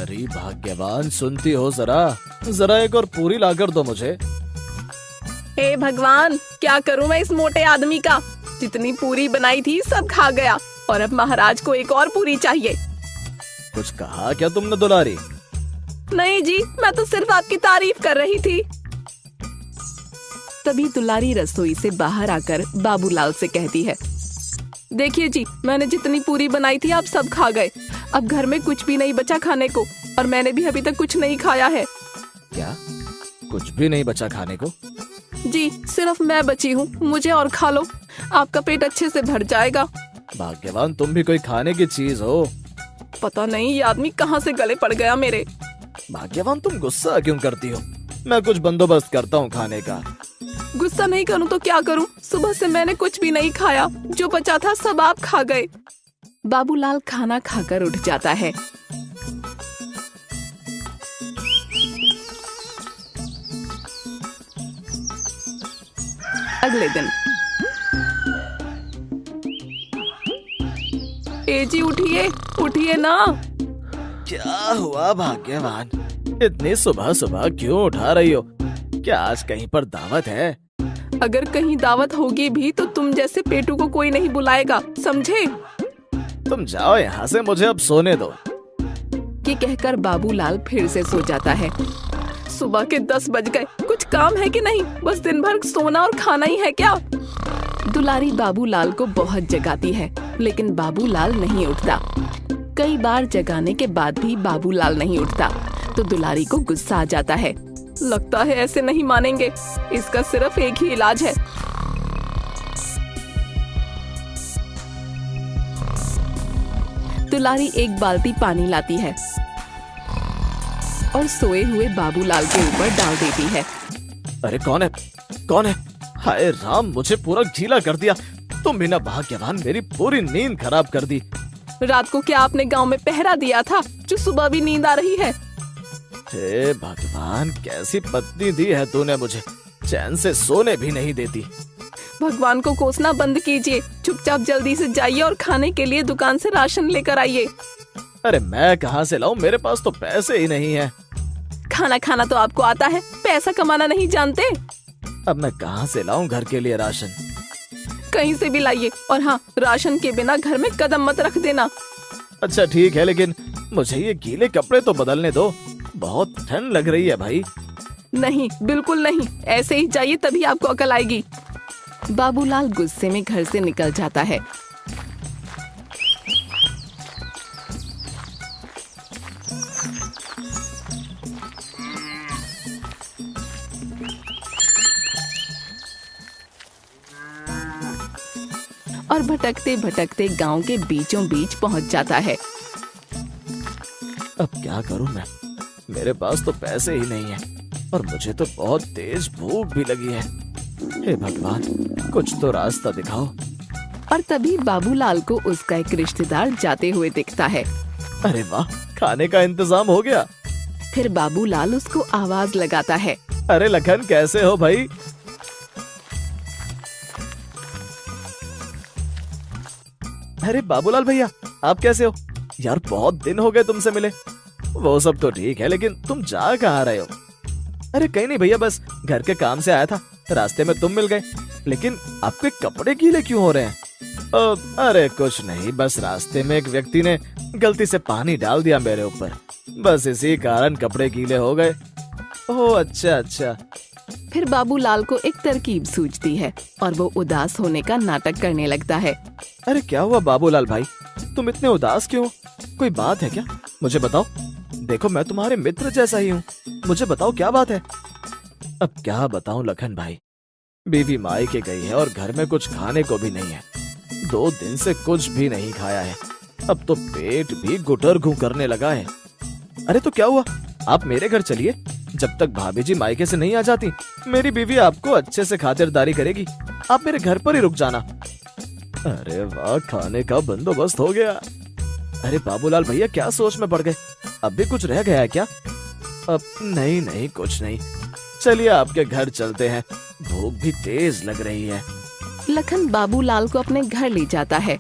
अरे भाग्यवान, सुनती हो जरा जरा एक और पूरी लाकर दो मुझे। हे भगवान, क्या करूं मैं इस मोटे आदमी का। जितनी पूरी बनाई थी सब खा गया और अब महाराज को एक और पूरी चाहिए। कुछ कहा क्या तुमने दुलारी? नहीं जी, मैं तो सिर्फ आपकी तारीफ कर रही थी। तभी दुलारी रसोई से बाहर आकर बाबूलाल से कहती है, देखिए जी, मैंने जितनी पूरी बनाई थी आप सब खा गए। अब घर में कुछ भी नहीं बचा खाने को और मैंने भी अभी तक कुछ नहीं खाया है। क्या कुछ भी नहीं बचा खाने को? जी, सिर्फ मैं बची हूँ, मुझे और खा लो, आपका पेट अच्छे से भर जाएगा। भाग्यवान, तुम भी कोई खाने की चीज हो। पता नहीं ये आदमी कहाँ से गले पड़ गया मेरे। भाग्यवान, तुम गुस्सा क्यों करती हो? मैं कुछ बंदोबस्त करता हूँ खाने का। गुस्सा नहीं करूँ तो क्या करूँ? सुबह से मैंने कुछ भी नहीं खाया, जो बचा था सब आप खा गए। बाबूलाल खाना खाकर उठ जाता है। अगले दिन, ए जी उठिए, उठिए ना। क्या हुआ भाग्यवान, इतनी सुबह सुबह क्यों उठा रही हो? क्या आज कहीं पर दावत है? अगर कहीं दावत होगी भी तो तुम जैसे पेटू को कोई नहीं बुलाएगा, समझे? तुम जाओ यहाँ से, मुझे अब सोने दो। ये कहकर बाबूलाल फिर से सो जाता है। सुबह के 10 बज गए, कुछ काम है कि नहीं? बस दिन भर सोना और खाना ही है क्या? दुलारी बाबूलाल को बहुत जगाती है, लेकिन बाबूलाल नहीं उठता। कई बार जगाने के बाद भी बाबूलाल नहीं उठता, तो दुलारी को गुस्सा आ जाता है। लगता है ऐसे नहीं मानेंगे, इसका सिर्फ एक ही इलाज है। दुलारी एक बाल्टी पानी लाती है और सोए हुए बाबूलाल के ऊपर डाल देती है। अरे कौन है, कौन है? हाय राम, मुझे पूरा गीला कर दिया। तुम बिना भाग्यवान मेरी पूरी नींद खराब कर दी। रात को क्या आपने गांव में पहरा दिया था, जो सुबह भी नींद आ रही है? हे भगवान, कैसी पत्नी दी है तूने मुझे, चैन से सोने भी नहीं देती। भगवान को कोसना बंद कीजिए, चुपचाप जल्दी से जाइए और खाने के लिए दुकान से राशन लेकर आइए। अरे मैं कहाँ से लाऊं, मेरे पास तो पैसे ही नहीं है। खाना खाना तो आपको आता है, पैसा कमाना नहीं जानते। अब मैं कहाँ से लाऊं घर के लिए राशन? कहीं से भी लाइए, और हाँ, राशन के बिना घर में कदम मत रख देना। अच्छा ठीक है, लेकिन मुझे ये गीले कपड़े तो बदलने दो, बहुत ठंड लग रही है भाई। नहीं, बिल्कुल नहीं, ऐसे ही जाइए, तभी आपको अकल आएगी। बाबूलाल गुस्से में घर से निकल जाता है। और भटकते भटकते गांव के बीचों बीच पहुंच जाता है। अब क्या करूं मैं? मेरे पास तो पैसे ही नहीं है और मुझे तो बहुत तेज भूख भी लगी है। हे भगवान, कुछ तो रास्ता दिखाओ। और तभी बाबूलाल को उसका एक रिश्तेदार जाते हुए दिखता है। अरे वाह, खाने का इंतजाम हो गया। फिर बाबूलाल उसको आवाज लगाता है। अरे लखन, कैसे हो भाई? अरे बाबूलाल भैया, आप कैसे हो? यार बहुत दिन हो गए तुमसे मिले। वो सब तो ठीक है, लेकिन तुम जा कहाँ रहे हो? अरे कहीं नहीं भैया, बस घर के काम से आया था, रास्ते में तुम मिल गए। लेकिन आपके कपड़े गीले क्यों हो रहे हैं? अरे कुछ नहीं, बस रास्ते में एक व्यक्ति ने गलती से पानी डाल दिया मेरे ऊपर, बस इसी कारण कपड़े गीले हो गए। ओह अच्छा अच्छा। फिर बाबूलाल को एक तरकीब सूझती है और वो उदास होने का नाटक करने लगता है। अरे क्या हुआ बाबूलाल भाई, तुम इतने उदास क्यों? कोई बात है क्या? मुझे बताओ। देखो मैं तुम्हारे मित्र जैसा ही हूँ, मुझे बताओ क्या बात है? अब क्या बताऊं लखन भाई, बीवी मायके गई है और घर में कुछ खाने को भी नहीं है। 2 दिन से कुछ भी नहीं खाया है, अब तो पेट भी गुटर घू करने लगा है। अरे तो क्या हुआ, आप मेरे घर चलिए, जब तक भाभी जी मायके से नहीं आ जाती मेरी बीवी आपको अच्छे से खातिरदारी करेगी। आप मेरे घर पर ही रुक जाना। अरे वाह, खाने का बंदोबस्त हो गया। अरे बाबूलाल भैया, क्या सोच में पड़ गए? अब भी कुछ रह गया है क्या? अब नहीं नहीं, कुछ नहीं, चलिए आपके घर चलते हैं, भूख भी तेज लग रही है। लखन बाबूलाल को अपने घर ले जाता है।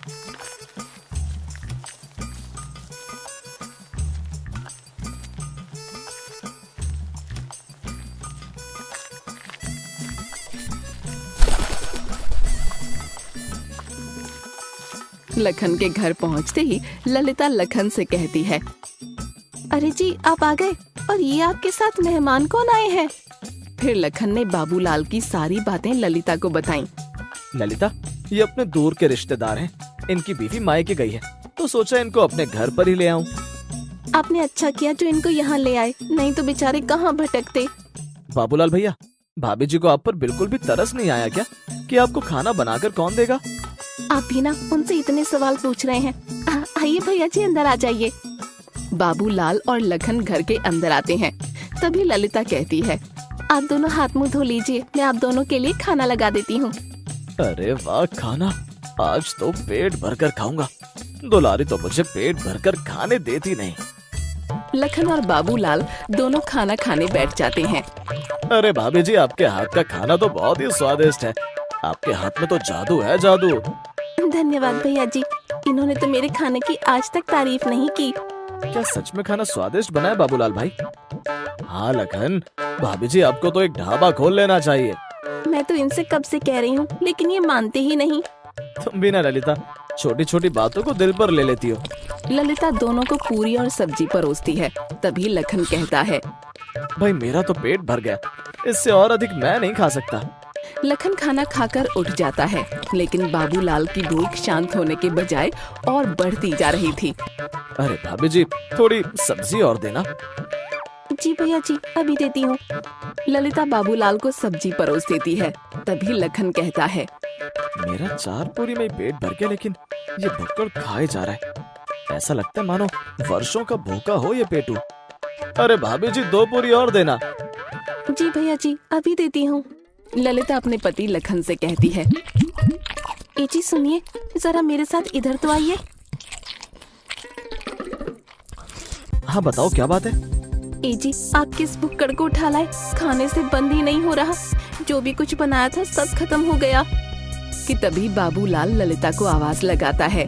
लखन के घर पहुंचते ही ललिता लखन से कहती है, अरे जी आप आ गए, और ये आपके साथ मेहमान कौन आए हैं? फिर लखन ने बाबूलाल की सारी बातें ललिता को बताईं। ललिता, ये अपने दूर के रिश्तेदार हैं। इनकी बीवी मायके गई है, तो सोचा इनको अपने घर पर ही ले आऊं। आपने अच्छा किया जो इनको यहाँ ले आए, नहीं तो बेचारे कहाँ भटकते। बाबूलाल भैया, भाभी जी को आप पर बिल्कुल भी तरस नहीं आया क्या कि आपको खाना बनाकर कौन देगा? आप भी ना उनसे इतने सवाल पूछ रहे हैं। आइए भैया जी अंदर आ जाइए। बाबूलाल और लखन घर के अंदर आते हैं। तभी ललिता कहती है, आप दोनों हाथ मुंह धो लीजिए, मैं आप दोनों के लिए खाना लगा देती हूँ। अरे वाह, खाना! आज तो पेट भरकर खाऊंगा। दुलारी तो मुझे पेट भरकर खाने देती नहीं। लखन और बाबूलाल दोनों खाना खाने बैठ जाते हैं। अरे भाभी जी, आपके हाथ का खाना तो बहुत ही स्वादिष्ट है। आपके हाथ में तो जादू है, जादू। धन्यवाद भैया जी, इन्होंने तो मेरे खाने की आज तक तारीफ नहीं की। क्या सच में खाना स्वादिष्ट बना है बाबूलाल भाई? हाँ लखन, भाभी जी आपको तो एक ढाबा खोल लेना चाहिए। मैं तो इनसे कब से कह रही हूँ, लेकिन ये मानते ही नहीं। तुम भी ना ललिता, छोटी छोटी बातों को दिल पर ले लेती हो। ललिता दोनों को पूरी और सब्जी परोसती है। तभी लखन कहता है, भाई मेरा तो पेट भर गया, इससे और अधिक मैं नहीं खा सकता। लखन खाना खाकर उठ जाता है, लेकिन बाबूलाल की भूख शांत होने के बजाय और बढ़ती जा रही थी। अरे भाभी जी, थोड़ी सब्जी और देना। जी भैया जी, अभी देती हूँ। ललिता बाबूलाल को सब्जी परोस देती है। तभी लखन कहता है, मेरा 4 पूरी में ही पेट भर गया, लेकिन ये भुक्कड़ खाए जा रहा है। ऐसा लगता है मानो वर्षों का भूखा हो ये पेटू। अरे भाभी जी, 2 पूरी और देना। जी भैया जी, अभी देती हूँ। ललिता अपने पति लखन से कहती है, ए जी सुनिए, जरा मेरे साथ इधर तो आइए। हाँ बताओ, क्या बात है? ए जी, आप किस भुक्कड़ को उठा लाए? खाने से बंद ही नहीं हो रहा। जो भी कुछ बनाया था सब खत्म हो गया। कि तभी बाबूलाल ललिता को आवाज लगाता है,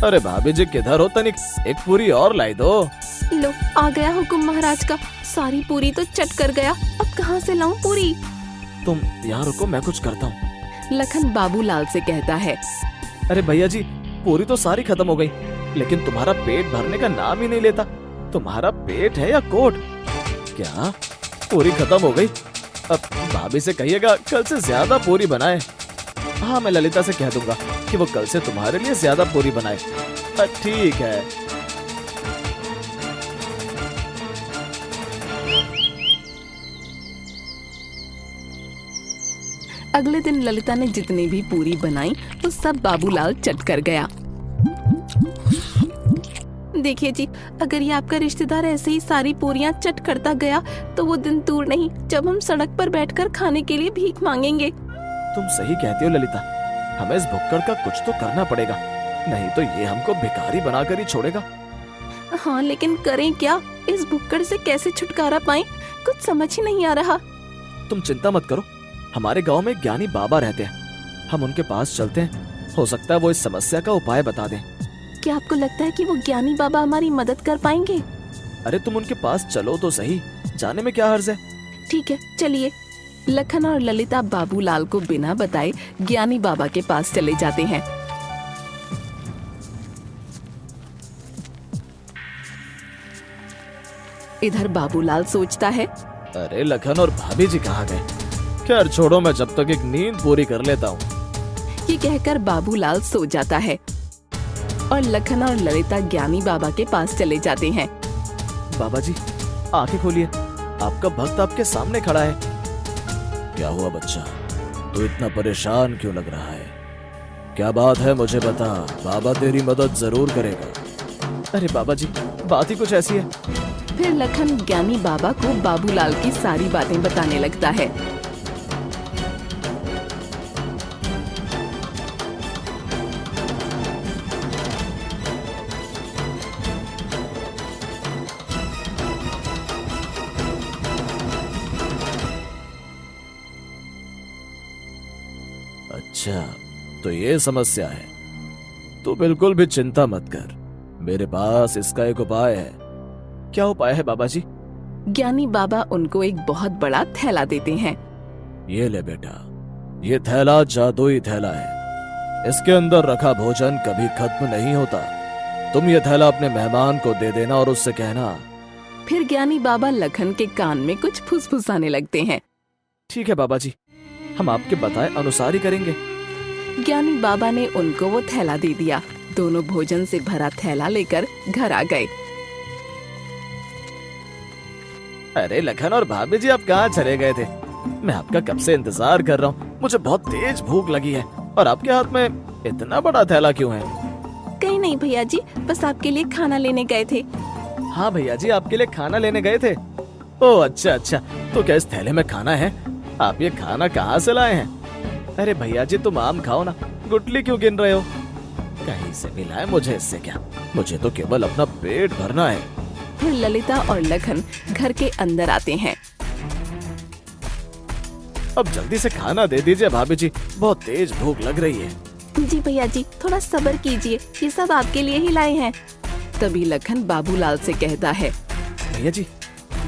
अरे भाभी जी किधर हो? तनिक एक पूरी और लाई दो। लो आ गया हुक्म महाराज का। सारी पूरी तो चट कर गया, अब कहाँ से लाऊं पूरी? तुम यहाँ रुको, मैं कुछ करता हूँ। लखन बाबूलाल से कहता है, अरे भैया जी, पूरी तो सारी खत्म हो गई, लेकिन तुम्हारा पेट भरने का नाम ही नहीं लेता। तुम्हारा पेट है या कोट? क्या पूरी खत्म हो गई? अब भाभी से कहिएगा कल से ज्यादा पूरी बनाए। हाँ, मैं ललिता से कह दूंगा कि वो कल से तुम्हारे लिए ज्यादा पूरी बनाए। ठीक है। अगले दिन ललिता ने जितनी भी पूरी बनाई वो सब बाबूलाल चट कर गया। देखिए जी, अगर ये आपका रिश्तेदार ऐसे ही सारी पूरियां चट करता गया तो वो दिन दूर नहीं जब हम सड़क पर बैठकर खाने के लिए भीख मांगेंगे। तुम सही कहती हो ललिता, हमें इस भुक्कड़ का कुछ तो करना पड़ेगा, नहीं तो ये हमको भिखारी बनाकर ही छोड़ेगा। हाँ, लेकिन करें क्या? इस भुक्कड़ से कैसे छुटकारा पाएं? कुछ समझ ही नहीं आ रहा। तुम चिंता मत करो, हमारे गांव में ज्ञानी बाबा रहते हैं, हम उनके पास चलते हैं। हो सकता है वो इस समस्या का उपाय बता दें। क्या आपको लगता है कि वो ज्ञानी बाबा हमारी मदद कर पाएंगे? अरे तुम उनके पास चलो तो सही, जाने में क्या हर्ज है। ठीक है, चलिए। लखन और ललिता बाबूलाल को बिना बताए ज्ञानी बाबा के पास चले जाते हैं। इधर बाबूलाल सोचता है, अरे लखन और भाभी जी कहाँ गए? खैर छोड़ो, मैं जब तक एक नींद पूरी कर लेता हूँ। ये कहकर बाबूलाल सो जाता है और लखन और ललिता ज्ञानी बाबा के पास चले जाते हैं। बाबा जी आंखें खोलिए, आपका भक्त आपके सामने खड़ा है। क्या हुआ बच्चा, तू इतना परेशान क्यों लग रहा है? क्या बात है मुझे बता, बाबा तेरी मदद जरूर करेगा। अरे बाबा जी, बात ही कुछ ऐसी है। फिर लखन ज्ञानी बाबा को बाबूलाल की सारी बातें बताने लगता है। अच्छा, तो ये समस्या है। तू बिल्कुल भी चिंता मत कर, मेरे पास इसका एक उपाय है। क्या उपाय है बाबा जी? ज्ञानी बाबा उनको एक बहुत बड़ा थैला देते हैं। ये ले बेटा, ये थैला जादुई थैला है। इसके अंदर रखा भोजन कभी खत्म नहीं होता। तुम ये थैला अपने मेहमान को दे देना और उससे कहना। फिर ज्ञानी बाबा लखन के कान में कुछ फुसफुसाने लगते हैं। ठीक है बाबा जी, हम आपके बताए अनुसार ही करेंगे। ज्ञानी बाबा ने उनको वो थैला दे दिया। दोनों भोजन से भरा थैला लेकर घर आ गए। अरे लखन और भाभी जी, आप कहाँ चले गए थे? मैं आपका कब से इंतजार कर रहा हूँ। मुझे बहुत तेज भूख लगी है। और आपके हाथ में इतना बड़ा थैला क्यों है? कहीं नहीं भैया जी, बस आपके लिए खाना लेने गए थे। हाँ भैया जी, आपके लिए खाना लेने गए थे। ओह अच्छा अच्छा, तो क्या इस थैले में खाना है? आप ये खाना कहाँ से लाए हैं? अरे भैया जी, तुम आम खाओ ना, गुटली क्यों गिन रहे हो? कहीं से भी लाए, मुझे इससे क्या? मुझे तो केवल अपना पेट भरना है। फिर ललिता और लखन घर के अंदर आते हैं। अब जल्दी से खाना दे दीजिए भाभी जी, बहुत तेज भूख लग रही है। जी भैया जी, थोड़ा सब्र कीजिए, ये सब आपके लिए ही लाए हैं। तभी लखन बाबूलाल से कहता है। भैया जी,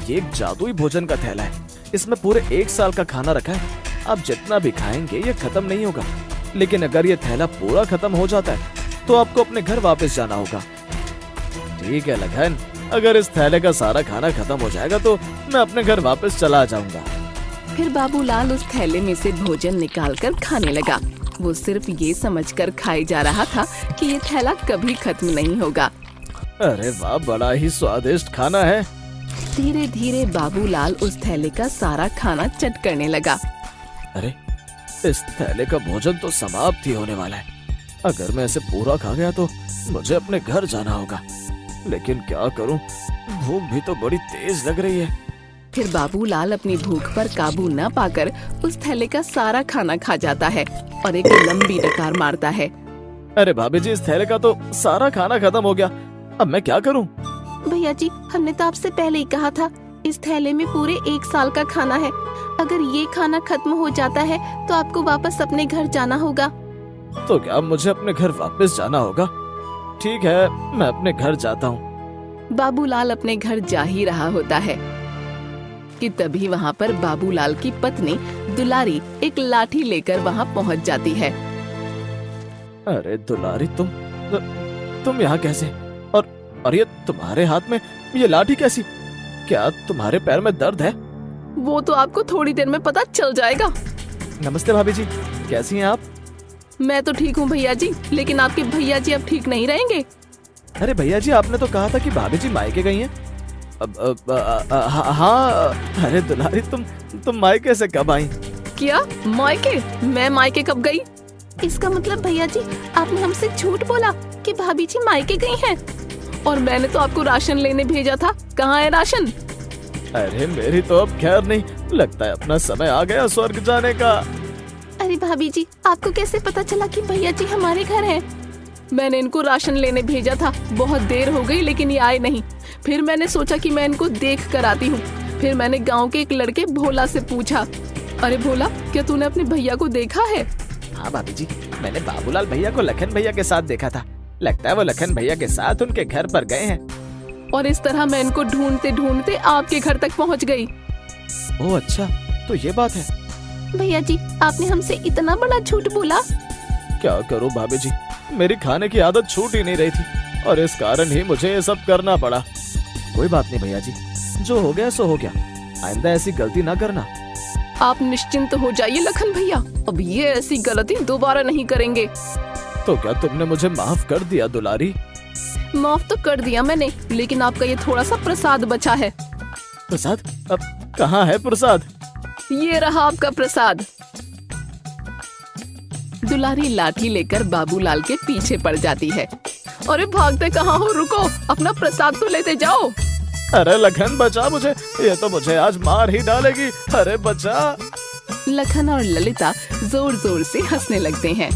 ये एक जादुई भोजन का थैला है। इसमें पूरे 1 साल का खाना रखा है। आप जितना भी खाएंगे ये खत्म नहीं होगा। लेकिन अगर ये थैला पूरा खत्म हो जाता है तो आपको अपने घर वापस जाना होगा। ठीक है लखन, अगर इस थैले का सारा खाना खत्म हो जाएगा तो मैं अपने घर वापस चला जाऊंगा। फिर बाबूलाल उस थैले में से भोजन निकालकर खाने लगा। वो सिर्फ ये समझकर खाए जा रहा था कि ये थैला कभी खत्म नहीं होगा। अरे वाह, बड़ा ही स्वादिष्ट खाना है। धीरे धीरे बाबूलाल उस थैले का सारा खाना चट करने लगा। अरे, इस थैले का भोजन तो समाप्त ही होने वाला है। अगर मैं इसे पूरा खा गया तो मुझे अपने घर जाना होगा। लेकिन क्या करूं, भूख भी तो बड़ी तेज लग रही है। फिर बाबूलाल अपनी भूख पर काबू न पाकर उस थैले का सारा खाना खा जाता है और एक लंबी डकार मारता है। अरे भाभी जी, इस थैले का तो सारा खाना खत्म हो गया। अब मैं क्या करूं? भैया जी, हमने तो आपसे पहले ही कहा था, इस थैले में पूरे 1 साल का खाना है। अगर ये खाना खत्म हो जाता है तो आपको वापस अपने घर जाना होगा। तो क्या मुझे अपने घर वापस जाना होगा? ठीक है, मैं अपने घर जाता हूँ। बाबूलाल अपने घर जा ही रहा होता है कि तभी वहाँ पर बाबूलाल की पत्नी दुलारी एक लाठी लेकर वहाँ पहुँच जाती है। अरे दुलारी, तुम यहाँ कैसे? और ये तुम्हारे हाथ में ये लाठी कैसी? क्या तुम्हारे पैर में दर्द है? वो तो आपको थोड़ी देर में पता चल जाएगा। नमस्ते भाभी जी, कैसी हैं आप? मैं तो ठीक हूँ भैया जी, लेकिन आपके भैया जी अब ठीक नहीं रहेंगे। अरे भैया जी, आपने तो कहा था कि भाभी जी मायके गई हैं। हाँ। अरे दुलारी, तुम मायके से कब आई? क्या मायके? मैं मायके कब गई? इसका मतलब भैया जी, आपने हमसे झूठ बोला कि भाभी जी मायके गई हैं। और मैंने तो आपको राशन लेने भेजा था, कहाँ है राशन? अरे मेरी तो अब खैर नहीं, लगता है अपना समय आ गया स्वर्ग जाने का। अरे भाभी जी, आपको कैसे पता चला कि भैया जी हमारे घर हैं? मैंने इनको राशन लेने भेजा था, बहुत देर हो गई लेकिन ये आए नहीं। फिर मैंने सोचा कि मैं इनको देख कर आती हूँ। फिर मैंने गांव के एक लड़के भोला से पूछा, अरे भोला, क्या तूने अपने भैया को देखा है? हाँ भाभी जी, मैंने बाबूलाल भैया को लखन भैया के साथ देखा था। लगता है वो लखन भैया के साथ उनके घर पर गए हैं। और इस तरह मैं इनको ढूंढते ढूंढते आपके घर तक पहुंच गई। ओह अच्छा, तो ये बात है। भैया जी, आपने हमसे इतना बड़ा झूठ बोला। क्या करूं भाभी जी, मेरी खाने की आदत छूट ही नहीं रही थी और इस कारण ही मुझे ये सब करना पड़ा। कोई बात नहीं भैया जी, जो हो गया सो हो गया। आइंदा ऐसी गलती ना करना। आप निश्चिंत हो जाइए लखन भैया, अब ये ऐसी गलती दोबारा नहीं करेंगे। तो क्या तुमने मुझे माफ कर दिया दुलारी? माफ तो कर दिया मैंने, लेकिन आपका ये थोड़ा सा प्रसाद बचा है। प्रसाद? अब कहाँ है प्रसाद? ये रहा आपका प्रसाद। दुलारी लाठी लेकर बाबूलाल के पीछे पड़ जाती है। अरे भागते कहाँ हो, रुको, अपना प्रसाद तो लेते जाओ। अरे लखन बचा मुझे, ये तो मुझे आज मार ही डालेगी। अरे बचा। लखन और ललिता जोर जोर से हंसने लगते हैं।